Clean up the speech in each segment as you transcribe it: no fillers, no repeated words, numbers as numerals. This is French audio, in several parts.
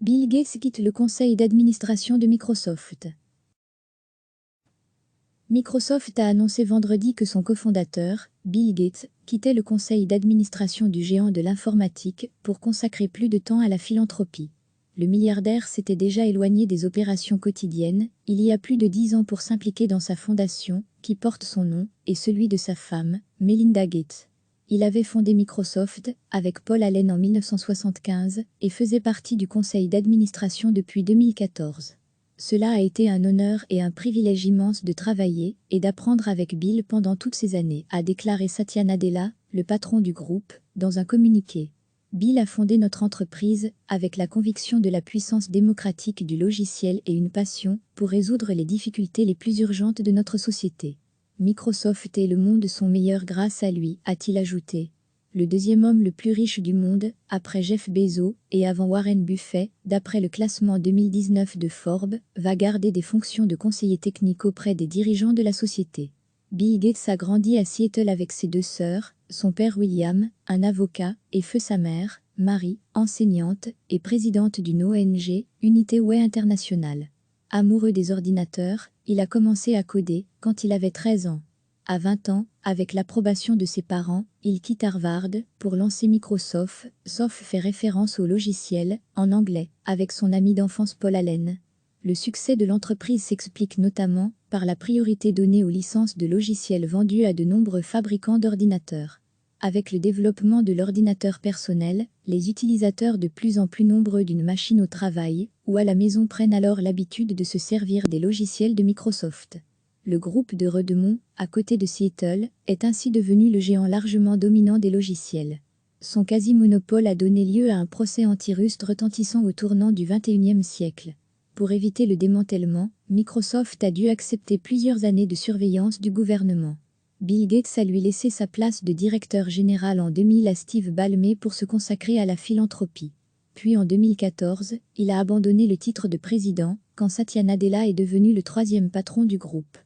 Bill Gates quitte le conseil d'administration de Microsoft. Microsoft a annoncé vendredi que son cofondateur, Bill Gates, quittait le conseil d'administration du géant de l'informatique pour consacrer plus de temps à la philanthropie. Le milliardaire s'était déjà éloigné des opérations quotidiennes, il y a plus de 10 ans pour s'impliquer dans sa fondation, qui porte son nom, et celui de sa femme, Melinda Gates. Il avait fondé Microsoft, avec Paul Allen en 1975, et faisait partie du conseil d'administration depuis 2014. Cela a été un honneur et un privilège immense de travailler et d'apprendre avec Bill pendant toutes ces années, a déclaré Satya Nadella, le patron du groupe, dans un communiqué. Bill a fondé notre entreprise avec la conviction de la puissance démocratique du logiciel et une passion pour résoudre les difficultés les plus urgentes de notre société. Microsoft et le monde sont meilleurs grâce à lui, a-t-il ajouté. Le deuxième homme le plus riche du monde, après Jeff Bezos et avant Warren Buffett, d'après le classement 2019 de Forbes, va garder des fonctions de conseiller technique auprès des dirigeants de la société. Bill Gates a grandi à Seattle avec ses deux sœurs, son père William, un avocat, et sa mère, Mary, enseignante et présidente d'une ONG, Unité Way International. Amoureux des ordinateurs, il a commencé à coder quand il avait 13 ans. À 20 ans, avec l'approbation de ses parents, il quitte Harvard pour lancer Microsoft, sauf fait référence au logiciel, en anglais, avec son ami d'enfance Paul Allen. Le succès de l'entreprise s'explique notamment par la priorité donnée aux licences de logiciels vendues à de nombreux fabricants d'ordinateurs. Avec le développement de l'ordinateur personnel, les utilisateurs de plus en plus nombreux d'une machine au travail ou à la maison prennent alors l'habitude de se servir des logiciels de Microsoft. Le groupe de Redmond, à côté de Seattle, est ainsi devenu le géant largement dominant des logiciels. Son quasi-monopole a donné lieu à un procès anti-russe retentissant au tournant du XXIe siècle. Pour éviter le démantèlement, Microsoft a dû accepter plusieurs années de surveillance du gouvernement. Bill Gates a lui laissé sa place de directeur général en 2000 à Steve Ballmer pour se consacrer à la philanthropie. Puis en 2014, il a abandonné le titre de président, quand Satya Nadella est devenu le troisième patron du groupe.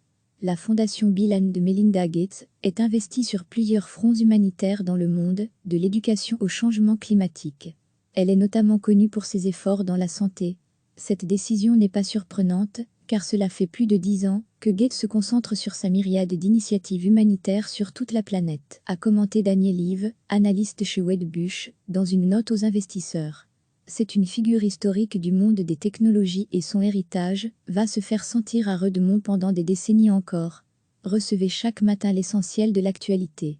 La fondation Bill and Melinda Gates est investie sur plusieurs fronts humanitaires dans le monde, de l'éducation au changement climatique. Elle est notamment connue pour ses efforts dans la santé. Cette décision n'est pas surprenante, car cela fait plus de 10 ans que Gates se concentre sur sa myriade d'initiatives humanitaires sur toute la planète, a commenté Daniel Eve, analyste chez Wedbush, dans une note aux investisseurs. C'est une figure historique du monde des technologies et son héritage va se faire sentir à Redmond pendant des décennies encore. Recevez chaque matin l'essentiel de l'actualité.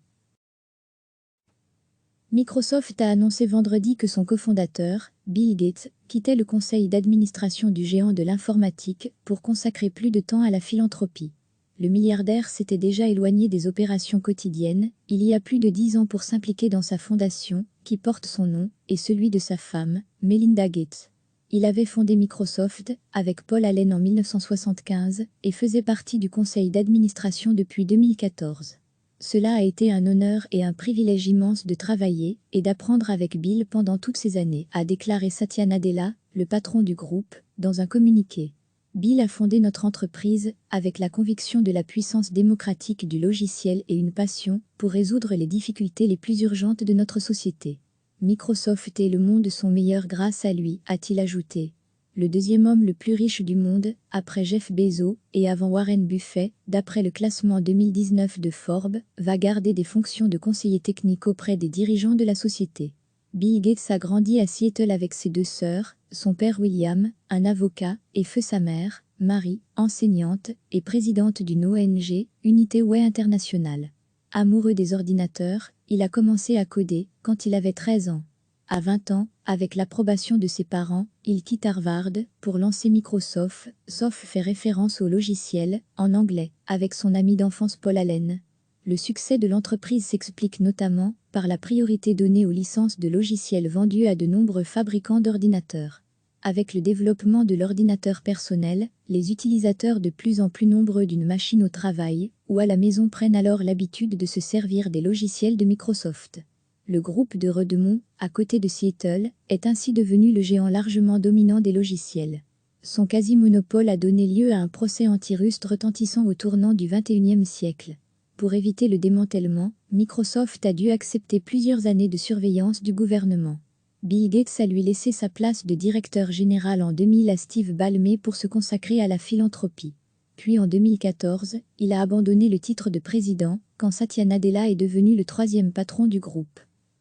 Microsoft a annoncé vendredi que son cofondateur, Bill Gates, quittait le conseil d'administration du géant de l'informatique pour consacrer plus de temps à la philanthropie. Le milliardaire s'était déjà éloigné des opérations quotidiennes, il y a plus de 10 ans pour s'impliquer dans sa fondation, qui porte son nom, et celui de sa femme, Melinda Gates. Il avait fondé Microsoft, avec Paul Allen en 1975, et faisait partie du conseil d'administration depuis 2014. Cela a été un honneur et un privilège immense de travailler et d'apprendre avec Bill pendant toutes ces années, a déclaré Satya Nadella, le patron du groupe, dans un communiqué. Bill a fondé notre entreprise avec la conviction de la puissance démocratique du logiciel et une passion pour résoudre les difficultés les plus urgentes de notre société. Microsoft et le monde sont meilleurs grâce à lui, a-t-il ajouté. Le deuxième homme le plus riche du monde, après Jeff Bezos et avant Warren Buffett, d'après le classement 2019 de Forbes, va garder des fonctions de conseiller technique auprès des dirigeants de la société. Bill Gates a grandi à Seattle avec ses deux sœurs, son père William, un avocat, et sa mère, Mary, enseignante et présidente d'une ONG, Unité Way International. Amoureux des ordinateurs, il a commencé à coder quand il avait 13 ans. À 20 ans, avec l'approbation de ses parents, il quitte Harvard pour lancer Microsoft, sauf fait référence au logiciel, en anglais, avec son ami d'enfance Paul Allen. Le succès de l'entreprise s'explique notamment par la priorité donnée aux licences de logiciels vendues à de nombreux fabricants d'ordinateurs. Avec le développement de l'ordinateur personnel, les utilisateurs de plus en plus nombreux d'une machine au travail ou à la maison prennent alors l'habitude de se servir des logiciels de Microsoft. Le groupe de Redmond, à côté de Seattle, est ainsi devenu le géant largement dominant des logiciels. Son quasi-monopole a donné lieu à un procès anti-russe retentissant au tournant du XXIe siècle. Pour éviter le démantèlement, Microsoft a dû accepter plusieurs années de surveillance du gouvernement. Bill Gates a lui laissé sa place de directeur général en 2000 à Steve Ballmer pour se consacrer à la philanthropie. Puis en 2014, il a abandonné le titre de président, quand Satya Nadella est devenu le troisième patron du groupe.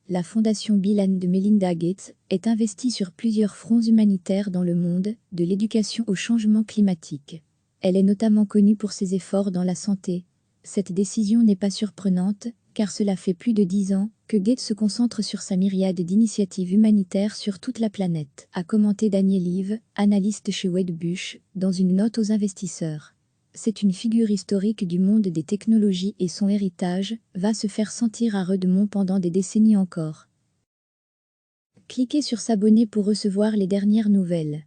La fondation Bill and Melinda Gates est investie sur plusieurs fronts humanitaires dans le monde, de l'éducation au changement climatique. Elle est notamment connue pour ses efforts dans la santé. Cette décision n'est pas surprenante, car cela fait plus de 10 ans que Gates se concentre sur sa myriade d'initiatives humanitaires sur toute la planète, a commenté Daniel Eve, analyste chez Wedbush, dans une note aux investisseurs. C'est une figure historique du monde des technologies et son héritage va se faire sentir à Redmond pendant des décennies encore. Cliquez sur s'abonner pour recevoir les dernières nouvelles.